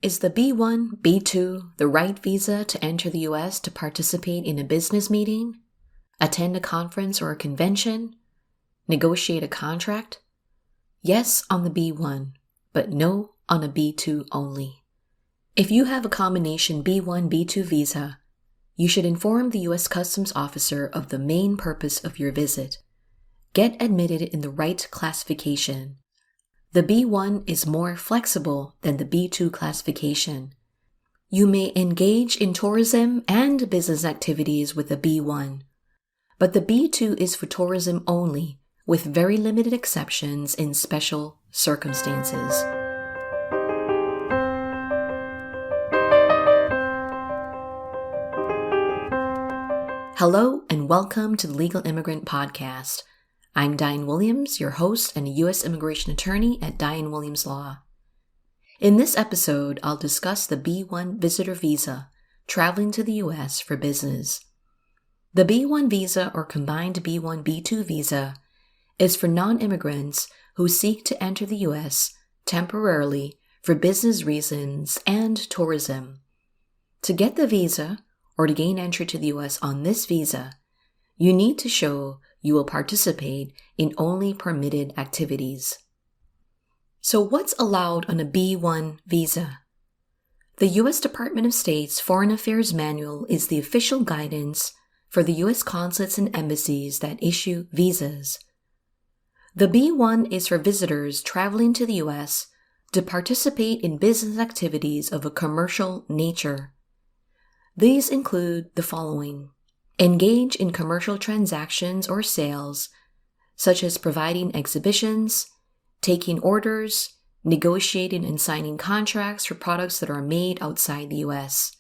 Is the B-1, B-2 the right visa to enter the U.S. to participate in a business meeting, attend a conference or a convention, negotiate a contract? Yes on the B-1, but no on a B-2 only. If you have a combination B-1, B-2 visa, you should inform the U.S. Customs officer of the main purpose of your visit. Get admitted in the right classification. The B-1 is more flexible than the B-2 classification. You may engage in tourism and business activities with the B-1, but the B-2 is for tourism only, with very limited exceptions in special circumstances. Hello and welcome to the Legal Immigrant Podcast. I'm Diane Williams, your host and a U.S. immigration attorney at Diane Williams Law. In this episode, I'll discuss the B-1 visitor visa, traveling to the U.S. for business. The B-1 visa or combined B-1, B-2 visa is for non-immigrants who seek to enter the U.S. temporarily for business reasons and tourism. To get the visa, or to gain entry to the U.S. on this visa, you need to show you will participate in only permitted activities. So what's allowed on a B-1 visa? The U.S. Department of State's Foreign Affairs Manual is the official guidance for the U.S. consulates and embassies that issue visas. The B-1 is for visitors traveling to the U.S. to participate in business activities of a commercial nature. These include the following: engage in commercial transactions or sales, such as providing exhibitions, taking orders, negotiating and signing contracts for products that are made outside the U.S.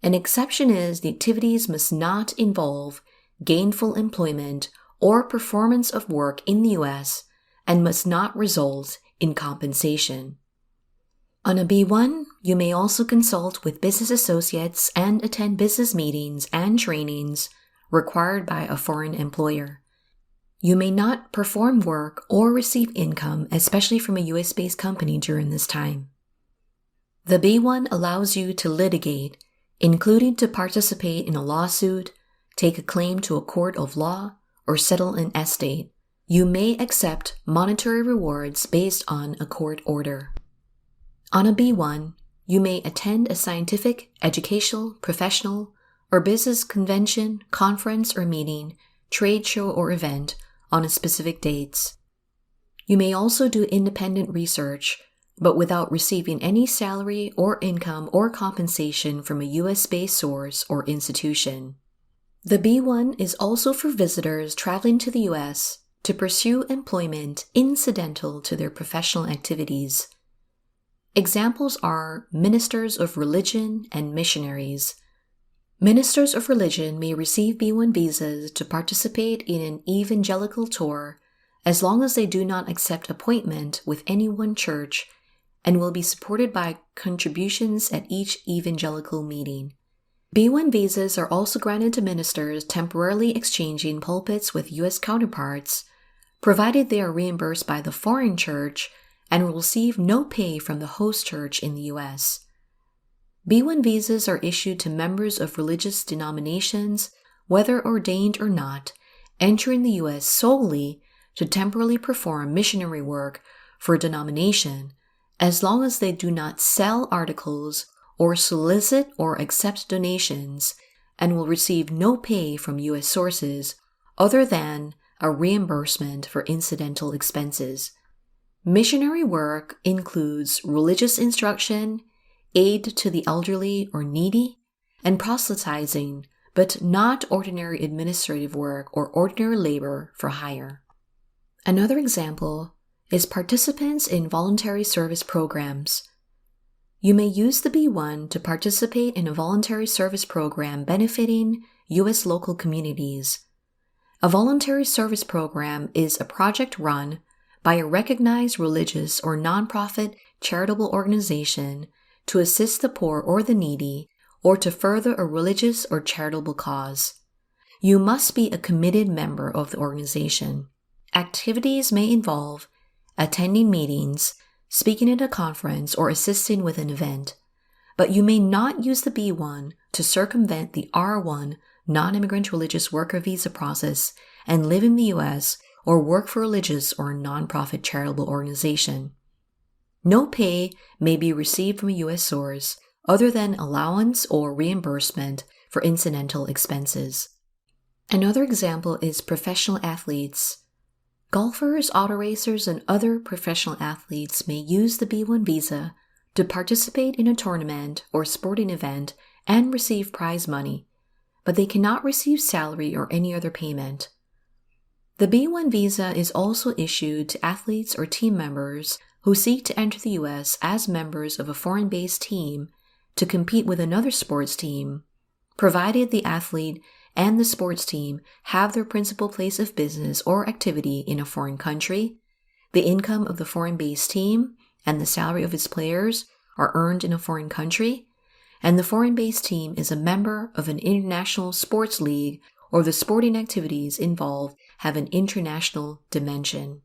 An exception is the activities must not involve gainful employment or performance of work in the U.S. and must not result in compensation. On a B-1, you may also consult with business associates and attend business meetings and trainings required by a foreign employer. You may not perform work or receive income, especially from a U.S.-based company during this time. The B-1 allows you to litigate, including to participate in a lawsuit, take a claim to a court of law, or settle an estate. You may accept monetary rewards based on a court order. On a B-1, you may attend a scientific, educational, professional, or business convention, conference or meeting, trade show or event on a specific dates. You may also do independent research, but without receiving any salary or income or compensation from a U.S.-based source or institution. The B-1 is also for visitors traveling to the U.S. to pursue employment incidental to their professional activities. Examples are ministers of religion and missionaries. Ministers of religion may receive B-1 visas to participate in an evangelical tour as long as they do not accept appointment with any one church and will be supported by contributions at each evangelical meeting. B-1 visas are also granted to ministers temporarily exchanging pulpits with U.S. counterparts, provided they are reimbursed by the foreign church and will receive no pay from the host church in the U.S. B-1 visas are issued to members of religious denominations, whether ordained or not, entering the U.S. solely to temporarily perform missionary work for a denomination, as long as they do not sell articles or solicit or accept donations, and will receive no pay from U.S. sources other than a reimbursement for incidental expenses. Missionary work includes religious instruction, aid to the elderly or needy, and proselytizing, but not ordinary administrative work or ordinary labor for hire. Another example is participants in voluntary service programs. You may use the B-1 to participate in a voluntary service program benefiting U.S. local communities. A voluntary service program is a project run by a recognized religious or nonprofit charitable organization to assist the poor or the needy, or to further a religious or charitable cause. You must be a committed member of the organization. Activities may involve attending meetings, speaking at a conference, or assisting with an event. But you may not use the B-1 to circumvent the R-1 non-immigrant religious worker visa process and live in the U.S. or work for a religious or nonprofit charitable organization. No pay may be received from a U.S. source other than allowance or reimbursement for incidental expenses. Another example is professional athletes. Golfers, auto racers, and other professional athletes may use the B-1 visa to participate in a tournament or sporting event and receive prize money, but they cannot receive salary or any other payment. The B-1 visa is also issued to athletes or team members who seek to enter the U.S. as members of a foreign-based team to compete with another sports team, provided the athlete and the sports team have their principal place of business or activity in a foreign country, the income of the foreign-based team and the salary of its players are earned in a foreign country, and the foreign-based team is a member of an international sports league or the sporting activities involved have an international dimension.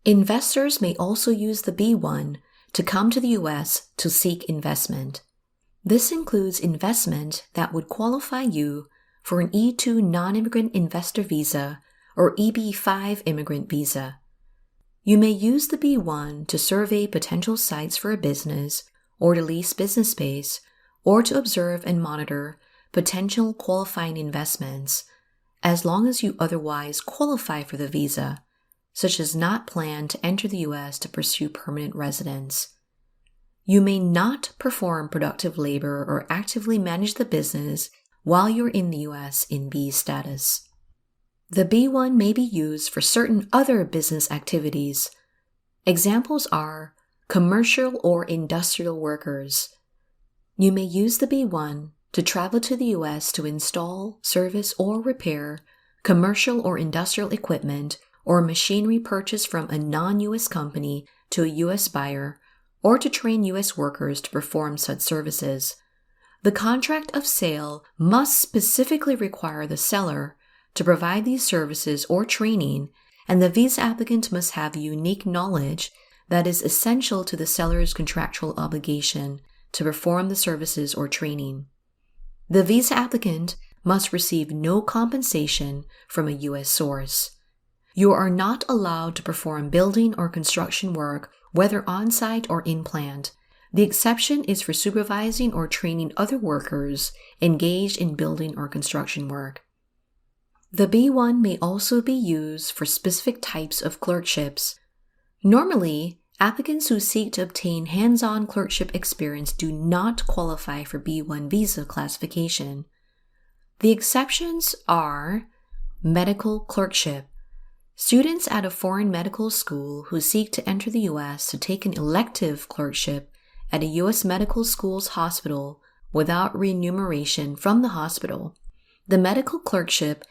Investors may also use the B-1 to come to the U.S. to seek investment. This includes investment that would qualify you for an E-2 non-immigrant investor visa or EB-5 immigrant visa. You may use the B-1 to survey potential sites for a business or to lease business space or to observe and monitor potential qualifying investments, as long as you otherwise qualify for the visa, such as not plan to enter the U.S. to pursue permanent residence. You may not perform productive labor or actively manage the business while you're in the U.S. in B status. The B-1 may be used for certain other business activities. Examples are commercial or industrial workers. You may use the B-1 to travel to the U.S. to install, service, or repair commercial or industrial equipment or machinery purchased from a non-U.S. company to a U.S. buyer, or to train U.S. workers to perform such services. The contract of sale must specifically require the seller to provide these services or training, and the visa applicant must have unique knowledge that is essential to the seller's contractual obligation to perform the services or training. The visa applicant must receive no compensation from a U.S. source. You are not allowed to perform building or construction work, whether on-site or in-plant. The exception is for supervising or training other workers engaged in building or construction work. The B-1 may also be used for specific types of clerkships. Normally, applicants who seek to obtain hands-on clerkship experience do not qualify for B-1 visa classification. The exceptions are medical clerkship. Students at a foreign medical school who seek to enter the U.S. to take an elective clerkship at a U.S. medical school's hospital without remuneration from the hospital. The medical clerkship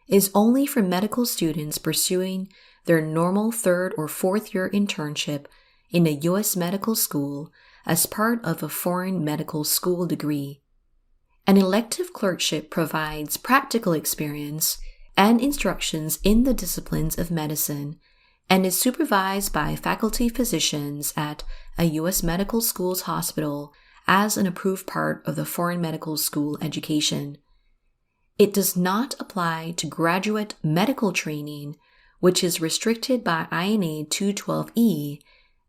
is only for medical students pursuing their normal third or fourth year internship in a U.S. medical school as part of a foreign medical school degree. An elective clerkship provides practical experience and instructions in the disciplines of medicine and is supervised by faculty physicians at a U.S. medical school's hospital as an approved part of the foreign medical school education. It does not apply to graduate medical training, which is restricted by INA 212E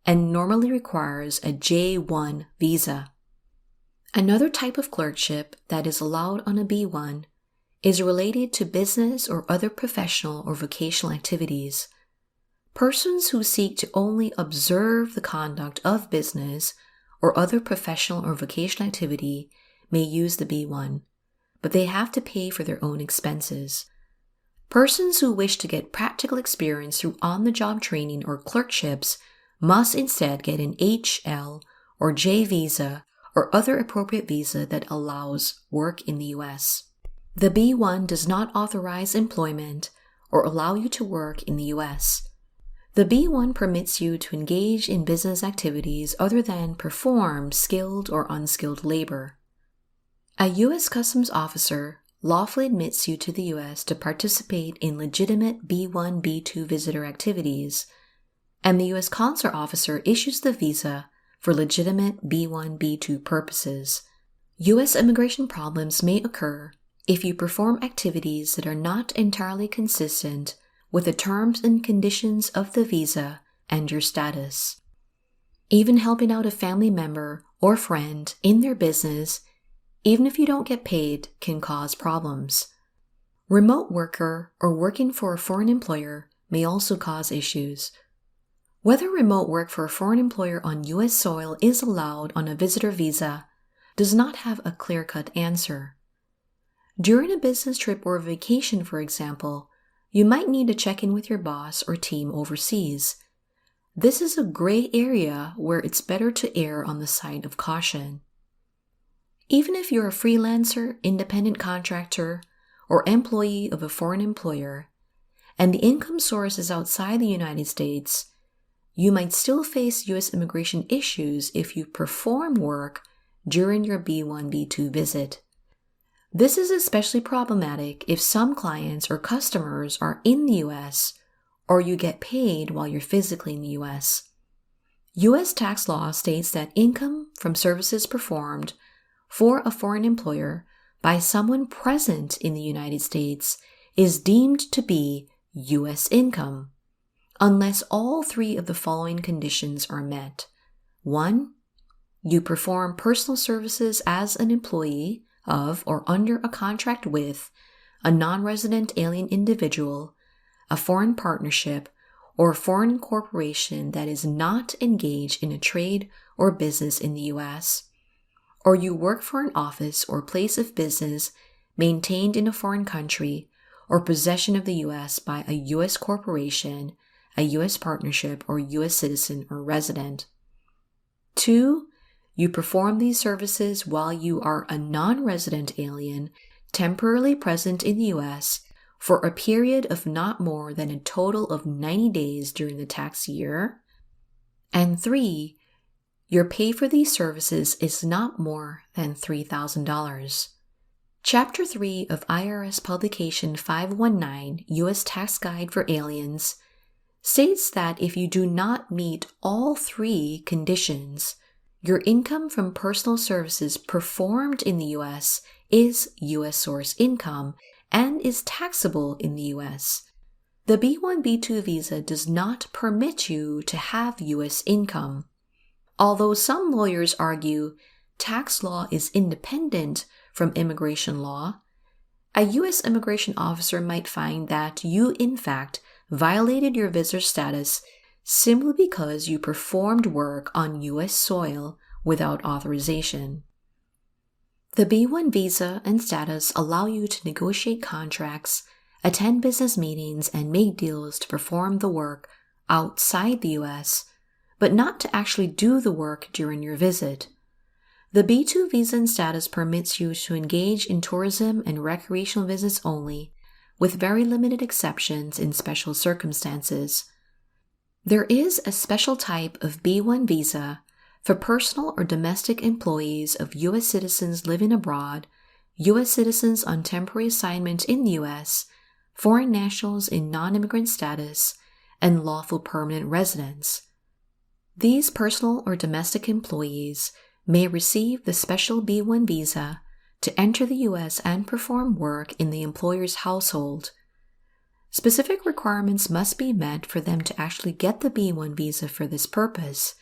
and normally requires a J-1 visa. Another type of clerkship that is allowed on a B-1 is related to business or other professional or vocational activities. Persons who seek to only observe the conduct of business or other professional or vocational activity may use the B-1, but they have to pay for their own expenses. Persons who wish to get practical experience through on-the-job training or clerkships must instead get an HL or J visa or other appropriate visa that allows work in the U.S. The B-1 does not authorize employment or allow you to work in the U.S. The B-1 permits you to engage in business activities other than perform skilled or unskilled labor. A U.S. Customs officer lawfully admits you to the U.S. to participate in legitimate B-1, B-2 visitor activities. and the U.S. consular officer issues the visa for legitimate B-1, B-2 purposes. U.S. immigration problems may occur if you perform activities that are not entirely consistent with the terms and conditions of the visa and your status. Even helping out a family member or friend in their business, even if you don't get paid, can cause problems. Remote worker or working for a foreign employer may also cause issues. Whether remote work for a foreign employer on U.S. soil is allowed on a visitor visa does not have a clear-cut answer. During a business trip or a vacation, for example, you might need to check in with your boss or team overseas. This is a gray area where it's better to err on the side of caution. Even if you're a freelancer, independent contractor, or employee of a foreign employer, and the income source is outside the United States, you might still face U.S. immigration issues if you perform work during your B-1, B-2 visit. This is especially problematic if some clients or customers are in the U.S. or you get paid while you're physically in the U.S. U.S. tax law states that income from services performed for a foreign employer by someone present in the United States is deemed to be U.S. income, unless all three of the following conditions are met. 1. You perform personal services as an employee of or under a contract with a non-resident alien individual, a foreign partnership, or a foreign corporation that is not engaged in a trade or business in the U.S., or you work for an office or place of business maintained in a foreign country or possession of the U.S. by a U.S. corporation, a U.S. partnership, or U.S. citizen or resident. 2. You perform these services while you are a non-resident alien temporarily present in the U.S. for a period of not more than a total of 90 days during the tax year. And 3. Your pay for these services is not more than $3,000. Chapter 3 of IRS Publication 519, U.S. Tax Guide for Aliens, states that if you do not meet all three conditions, your income from personal services performed in the U.S. is U.S. source income and is taxable in the U.S. The B-1, B-2 visa does not permit you to have U.S. income. Although some lawyers argue tax law is independent from immigration law, a U.S. immigration officer might find that you, in fact, violated your visitor status simply because you performed work on U.S. soil without authorization. The B-1 visa and status allow you to negotiate contracts, attend business meetings, and make deals to perform the work outside the U.S., but not to actually do the work during your visit. The B-2 visa and status permits you to engage in tourism and recreational visits only, with very limited exceptions in special circumstances. There is a special type of B-1 visa for personal or domestic employees of U.S. citizens living abroad, U.S. citizens on temporary assignment in the U.S., foreign nationals in non-immigrant status, and lawful permanent residents. These personal or domestic employees may receive the special B-1 visa to enter the U.S. and perform work in the employer's household. Specific requirements must be met for them to actually get the B-1 visa for this purpose.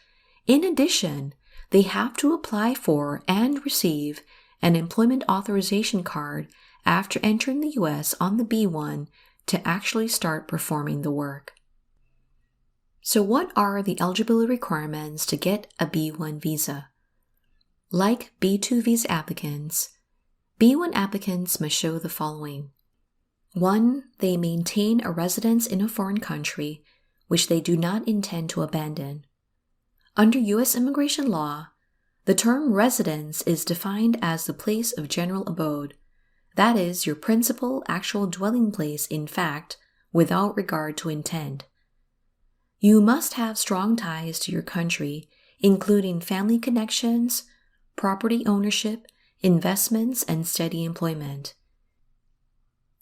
In addition, they have to apply for and receive an employment authorization card after entering the U.S. on the B-1 to actually start performing the work. So what are the eligibility requirements to get a B-1 visa? Like B-2 visa applicants, B-1 applicants must show the following. 1. They maintain a residence in a foreign country, which they do not intend to abandon. Under U.S. immigration law, the term residence is defined as the place of general abode, that is, your principal actual dwelling place in fact, without regard to intent. You must have strong ties to your country, including family connections, property ownership, investments, and steady employment.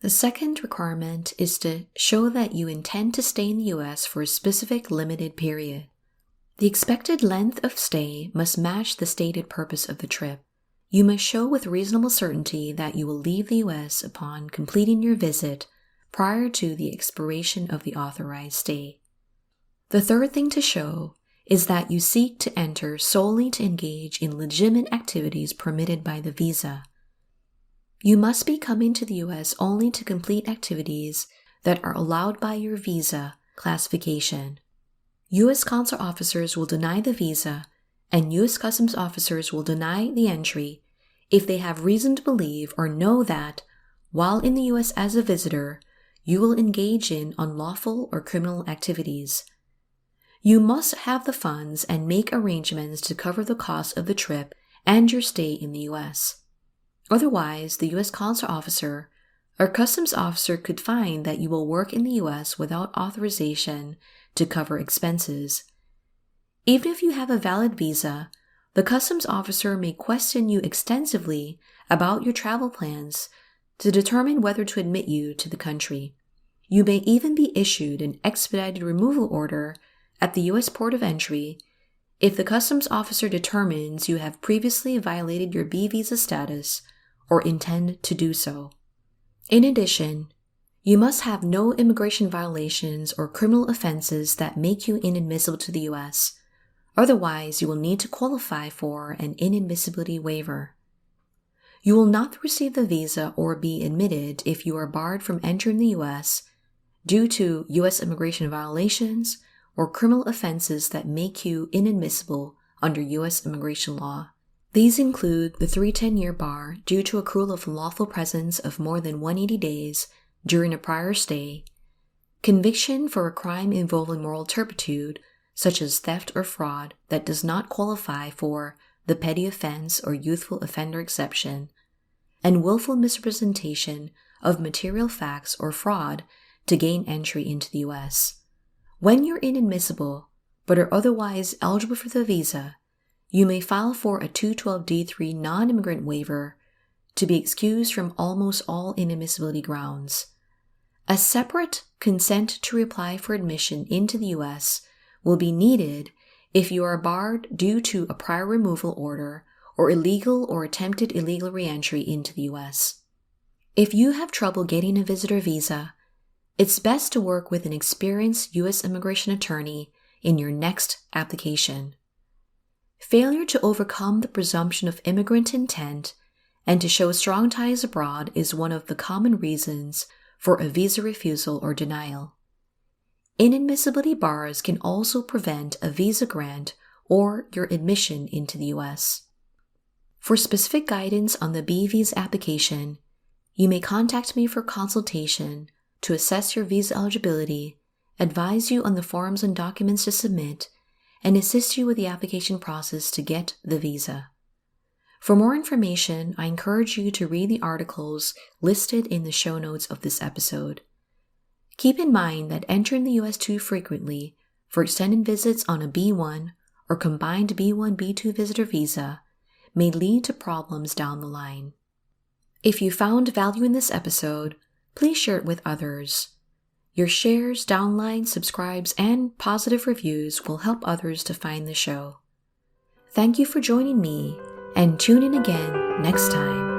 The second requirement is to show that you intend to stay in the U.S. for a specific limited period. The expected length of stay must match the stated purpose of the trip. You must show with reasonable certainty that you will leave the U.S. upon completing your visit prior to the expiration of the authorized stay. The third thing to show is that you seek to enter solely to engage in legitimate activities permitted by the visa. You must be coming to the U.S. only to complete activities that are allowed by your visa classification. U.S. consular officers will deny the visa, and U.S. Customs officers will deny the entry if they have reason to believe or know that, while in the U.S. as a visitor, you will engage in unlawful or criminal activities. You must have the funds and make arrangements to cover the cost of the trip and your stay in the U.S. Otherwise, the U.S. consular officer or customs officer could find that you will work in the U.S. without authorization to cover expenses. Even if you have a valid visa, the customs officer may question you extensively about your travel plans to determine whether to admit you to the country. You may even be issued an expedited removal order at the U.S. port of entry if the customs officer determines you have previously violated your B visa status or intend to do so. In addition, you must have no immigration violations or criminal offenses that make you inadmissible to the U.S. Otherwise, you will need to qualify for an inadmissibility waiver. You will not receive the visa or be admitted if you are barred from entering the U.S. due to U.S. immigration violations or criminal offenses that make you inadmissible under U.S. immigration law. These include the 310-year bar due to accrual of unlawful presence of more than 180 days during a prior stay, conviction for a crime involving moral turpitude, such as theft or fraud, that does not qualify for the petty offense or youthful offender exception, and willful misrepresentation of material facts or fraud to gain entry into the U.S. When you're inadmissible, but are otherwise eligible for the visa, you may file for a 212D3 non-immigrant waiver to be excused from almost all inadmissibility grounds. A separate consent to reapply for admission into the U.S. will be needed if you are barred due to a prior removal order or illegal or attempted illegal reentry into the U.S. If you have trouble getting a visitor visa, it's best to work with an experienced U.S. immigration attorney in your next application. Failure to overcome the presumption of immigrant intent and to show strong ties abroad is one of the common reasons for a visa refusal or denial. Inadmissibility bars can also prevent a visa grant or your admission into the U.S. For specific guidance on the B visa application, you may contact me for consultation to assess your visa eligibility, advise you on the forms and documents to submit, and assist you with the application process to get the visa. For more information, I encourage you to read the articles listed in the show notes of this episode. Keep in mind that entering the U.S. too frequently for extended visits on a B-1 or combined B-1, B-2 visitor visa may lead to problems down the line. If you found value in this episode, please share it with others. Your shares, downloads, subscribes, and positive reviews will help others to find the show. Thank you for joining me, and tune in again next time.